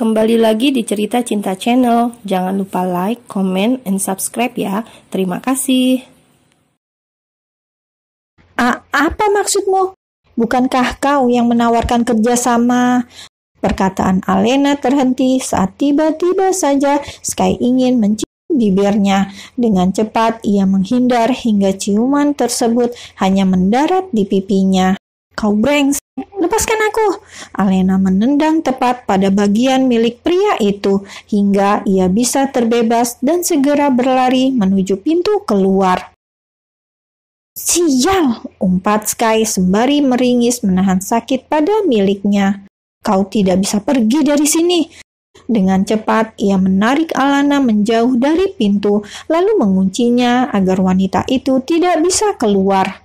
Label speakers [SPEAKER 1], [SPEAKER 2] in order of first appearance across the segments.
[SPEAKER 1] Kembali lagi di Cerita Cinta Channel. Jangan lupa like, comment, and subscribe ya. Terima kasih.
[SPEAKER 2] Apa maksudmu? Bukankah kau yang menawarkan kerjasama? Perkataan Alena terhenti saat tiba-tiba saja Sky ingin mencium bibirnya. Dengan cepat ia menghindar hingga ciuman tersebut hanya mendarat di pipinya. Kau brengsek, lepaskan aku. Alena menendang tepat pada bagian milik pria itu hingga ia bisa terbebas dan segera berlari menuju pintu keluar. Sial, umpat Sky sembari meringis menahan sakit pada miliknya. Kau tidak bisa pergi dari sini. Dengan cepat, ia menarik Alana menjauh dari pintu, lalu menguncinya agar wanita itu tidak bisa keluar.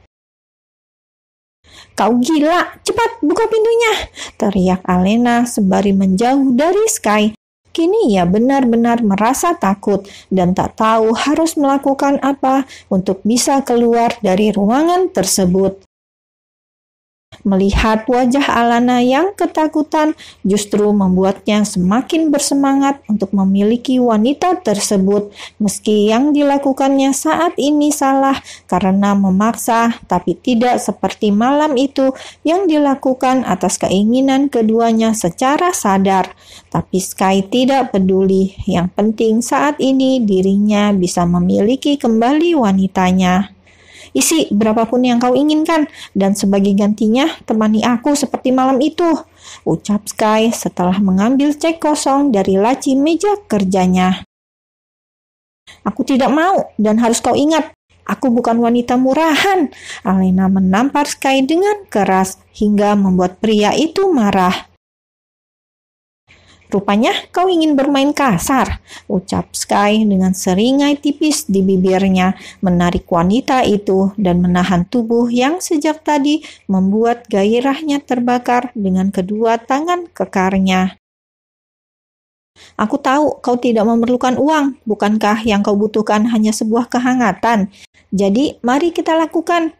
[SPEAKER 2] Kau gila, cepat buka pintunya, teriak Alena sembari menjauh dari Sky. Kini ia benar-benar merasa takut dan tak tahu harus melakukan apa untuk bisa keluar dari ruangan tersebut. Melihat wajah Alana yang ketakutan justru membuatnya semakin bersemangat untuk memiliki wanita tersebut, meski yang dilakukannya saat ini salah karena memaksa, tapi tidak seperti malam itu yang dilakukan atas keinginan keduanya secara sadar. Tapi Sky tidak peduli, yang penting saat ini dirinya bisa memiliki kembali wanitanya. Isi berapapun yang kau inginkan, dan sebagai gantinya temani aku seperti malam itu, ucap Sky setelah mengambil cek kosong dari laci meja kerjanya. Aku tidak mau, dan harus kau ingat, aku bukan wanita murahan. Alena menampar Sky dengan keras hingga membuat pria itu marah. Rupanya kau ingin bermain kasar, ucap Sky dengan seringai tipis di bibirnya, menarik wanita itu dan menahan tubuh yang sejak tadi membuat gairahnya terbakar dengan kedua tangan kekarnya. Aku tahu kau tidak memerlukan uang, bukankah yang kau butuhkan hanya sebuah kehangatan? Jadi mari kita lakukan.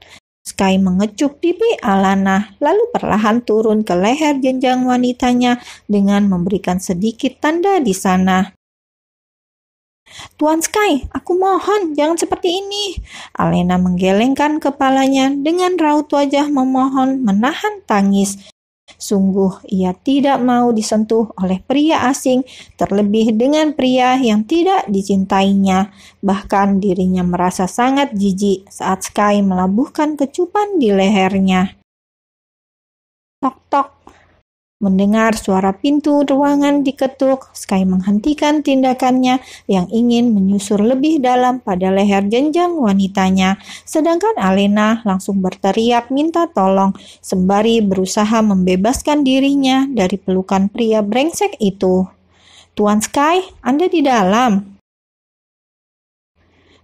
[SPEAKER 2] Sky mengecup pipi Alana, lalu perlahan turun ke leher jenjang wanitanya dengan memberikan sedikit tanda di sana. Tuan Sky, aku mohon jangan seperti ini. Alena menggelengkan kepalanya dengan raut wajah memohon menahan tangis. Sungguh ia tidak mau disentuh oleh pria asing, terlebih dengan pria yang tidak dicintainya. Bahkan dirinya merasa sangat jijik saat Sky melabuhkan kecupan di lehernya. Tok-tok. Mendengar suara pintu ruangan diketuk, Sky menghentikan tindakannya yang ingin menyusur lebih dalam pada leher jenjang wanitanya, sedangkan Alena langsung berteriak minta tolong sembari berusaha membebaskan dirinya dari pelukan pria brengsek itu. Tuan Sky, Anda di dalam?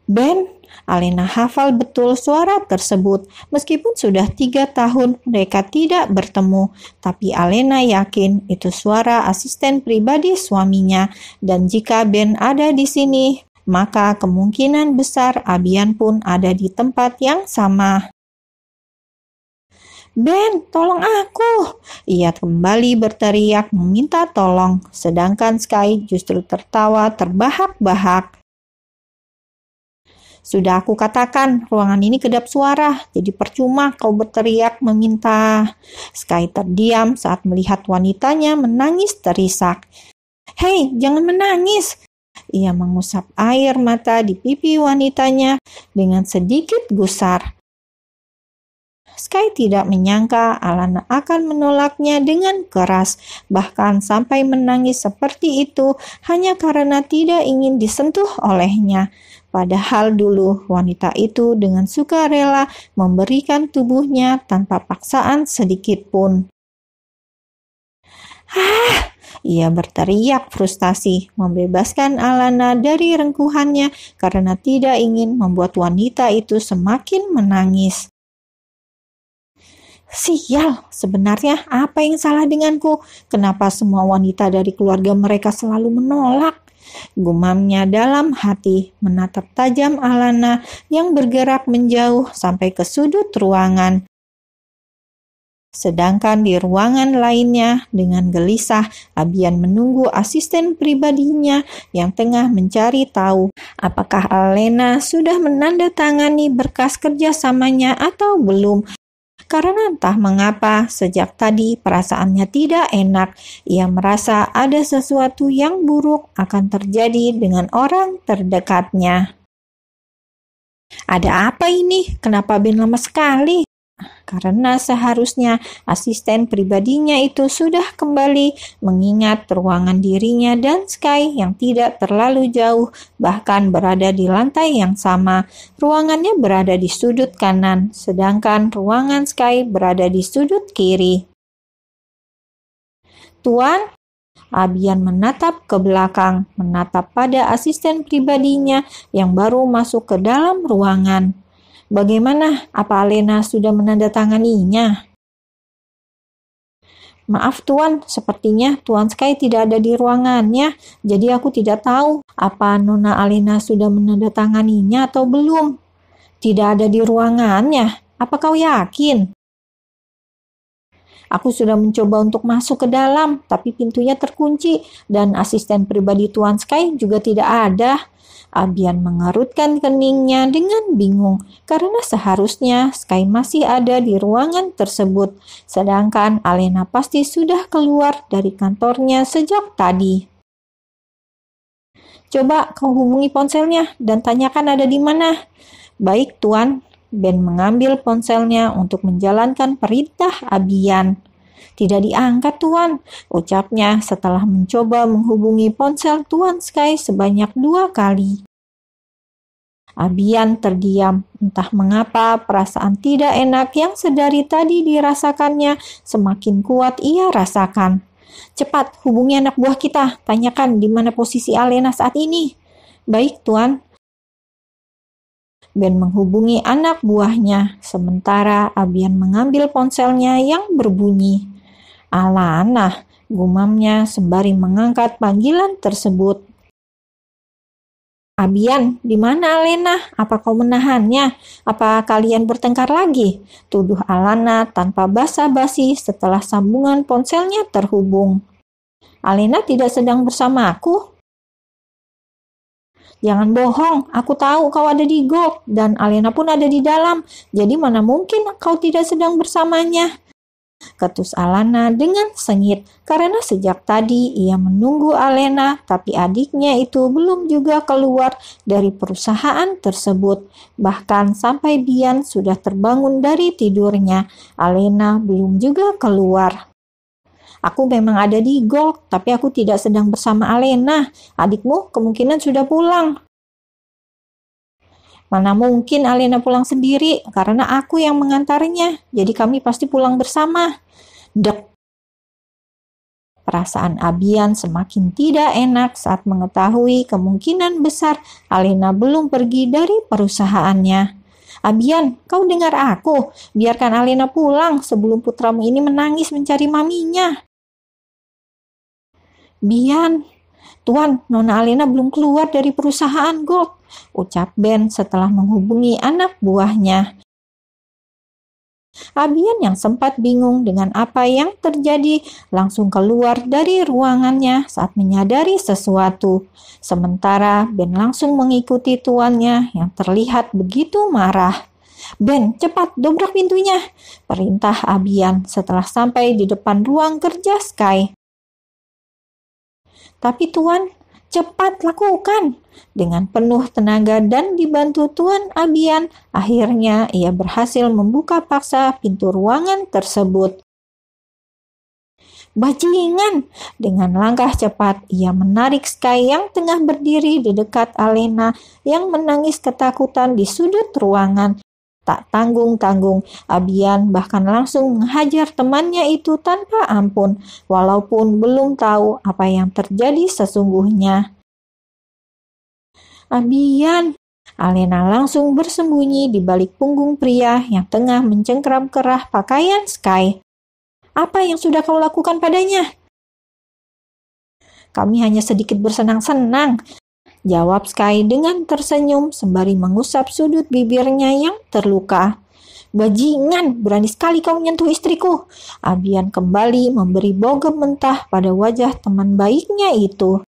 [SPEAKER 2] Ben, Alena hafal betul suara tersebut. Meskipun sudah 3 tahun mereka tidak bertemu, tapi Alena yakin itu suara asisten pribadi suaminya. Dan jika Ben ada di sini, maka kemungkinan besar Abian pun ada di tempat yang sama. Ben, tolong aku! Ia kembali berteriak meminta tolong, sedangkan Sky justru tertawa terbahak-bahak. Sudah aku katakan, ruangan ini kedap suara, jadi percuma kau berteriak meminta. Sky terdiam saat melihat wanitanya menangis terisak. Hei, jangan menangis! Ia mengusap air mata di pipi wanitanya dengan sedikit gusar. Sky tidak menyangka Alana akan menolaknya dengan keras, bahkan sampai menangis seperti itu hanya karena tidak ingin disentuh olehnya. Padahal dulu wanita itu dengan sukarela memberikan tubuhnya tanpa paksaan sedikit pun. Ia berteriak frustasi, membebaskan Alana dari rengkuhannya karena tidak ingin membuat wanita itu semakin menangis. Sial, sebenarnya apa yang salah denganku? Kenapa semua wanita dari keluarga mereka selalu menolak? Gumamnya dalam hati, menatap tajam Alana yang bergerak menjauh sampai ke sudut ruangan. Sedangkan di ruangan lainnya, dengan gelisah, Abian menunggu asisten pribadinya yang tengah mencari tahu apakah Alena sudah menandatangani berkas kerjasamanya atau belum. Karena entah mengapa, sejak tadi perasaannya tidak enak. Ia merasa ada sesuatu yang buruk akan terjadi dengan orang terdekatnya. Ada apa ini? Kenapa Ben lama sekali? Karena seharusnya asisten pribadinya itu sudah kembali, mengingat ruangan dirinya dan Sky yang tidak terlalu jauh, bahkan berada di lantai yang sama. Ruangannya berada di sudut kanan, sedangkan ruangan Sky berada di sudut kiri. Tuan, Abian menatap ke belakang, menatap pada asisten pribadinya yang baru masuk ke dalam ruangan. Bagaimana? Apa Alena sudah menandatanganinya? Maaf Tuan, sepertinya Tuan Sky tidak ada di ruangannya, jadi aku tidak tahu apa Nona Alena sudah menandatanganinya atau belum. Tidak ada di ruangannya, apa kau yakin? Aku sudah mencoba untuk masuk ke dalam, tapi pintunya terkunci dan asisten pribadi Tuan Sky juga tidak ada. Abian mengerutkan keningnya dengan bingung karena seharusnya Sky masih ada di ruangan tersebut, sedangkan Alena pasti sudah keluar dari kantornya sejak tadi. Coba kau hubungi ponselnya dan tanyakan ada di mana. Baik Tuan. Ben mengambil ponselnya untuk menjalankan perintah Abian. Tidak diangkat Tuan, ucapnya setelah mencoba menghubungi ponsel Tuan Sky sebanyak 2 kali. Abian terdiam, entah mengapa perasaan tidak enak yang sedari tadi dirasakannya semakin kuat ia rasakan. Cepat hubungi anak buah kita, tanyakan di mana posisi Alena saat ini. Baik Tuan. Ben menghubungi anak buahnya, sementara Abian mengambil ponselnya yang berbunyi. Alana, gumamnya sembari mengangkat panggilan tersebut. Abian, di mana Alena? Apa kau menahannya? Apa kalian bertengkar lagi? Tuduh Alana tanpa basa-basi setelah sambungan ponselnya terhubung. Alena tidak sedang bersama aku. Jangan bohong, aku tahu kau ada di golf dan Alena pun ada di dalam. Jadi mana mungkin kau tidak sedang bersamanya? Ketus Alana dengan sengit karena sejak tadi ia menunggu Alena, tapi adiknya itu belum juga keluar dari perusahaan tersebut. Bahkan sampai Bian sudah terbangun dari tidurnya, Alena belum juga keluar. Aku memang ada di golf, tapi aku tidak sedang bersama Alena. Adikmu kemungkinan sudah pulang. Mana mungkin Alena pulang sendiri, karena aku yang mengantarnya. Jadi kami pasti pulang bersama. Dek. Perasaan Abian semakin tidak enak saat mengetahui kemungkinan besar Alena belum pergi dari perusahaannya. Abian, kau dengar aku. Biarkan Alena pulang sebelum putramu ini menangis mencari maminya. Bian, Tuan, Nona Alena belum keluar dari perusahaan golf, ucap Ben setelah menghubungi anak buahnya. Abian yang sempat bingung dengan apa yang terjadi langsung keluar dari ruangannya saat menyadari sesuatu. Sementara Ben langsung mengikuti tuannya yang terlihat begitu marah. Ben, cepat dobrak pintunya, perintah Abian setelah sampai di depan ruang kerja Sky. Tapi Tuan, cepat lakukan. Dengan penuh tenaga dan dibantu Tuan Abian, akhirnya ia berhasil membuka paksa pintu ruangan tersebut. Bajingan! Dengan langkah cepat, ia menarik Sky yang tengah berdiri di dekat Alena yang menangis ketakutan di sudut ruangan. Tak tanggung-tanggung, Abian bahkan langsung menghajar temannya itu tanpa ampun, walaupun belum tahu apa yang terjadi sesungguhnya. Abian, Alena langsung bersembunyi di balik punggung pria yang tengah mencengkram kerah pakaian Sky. Apa yang sudah kau lakukan padanya? Kami hanya sedikit bersenang-senang, jawab Sky dengan tersenyum sembari mengusap sudut bibirnya yang terluka. "Bajingan, berani sekali kau menyentuh istriku." Abian kembali memberi bogem mentah pada wajah teman baiknya itu.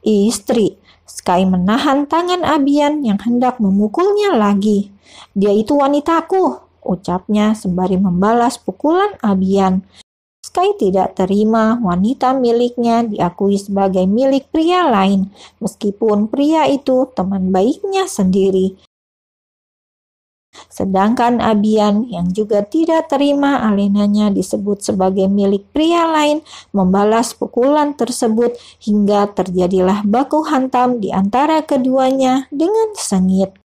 [SPEAKER 2] "Istri," Sky menahan tangan Abian yang hendak memukulnya lagi. "Dia itu wanitaku," ucapnya sembari membalas pukulan Abian. Sky tidak terima wanita miliknya diakui sebagai milik pria lain, meskipun pria itu teman baiknya sendiri. Sedangkan Abian yang juga tidak terima alenanya disebut sebagai milik pria lain membalas pukulan tersebut hingga terjadilah baku hantam di antara keduanya dengan sengit.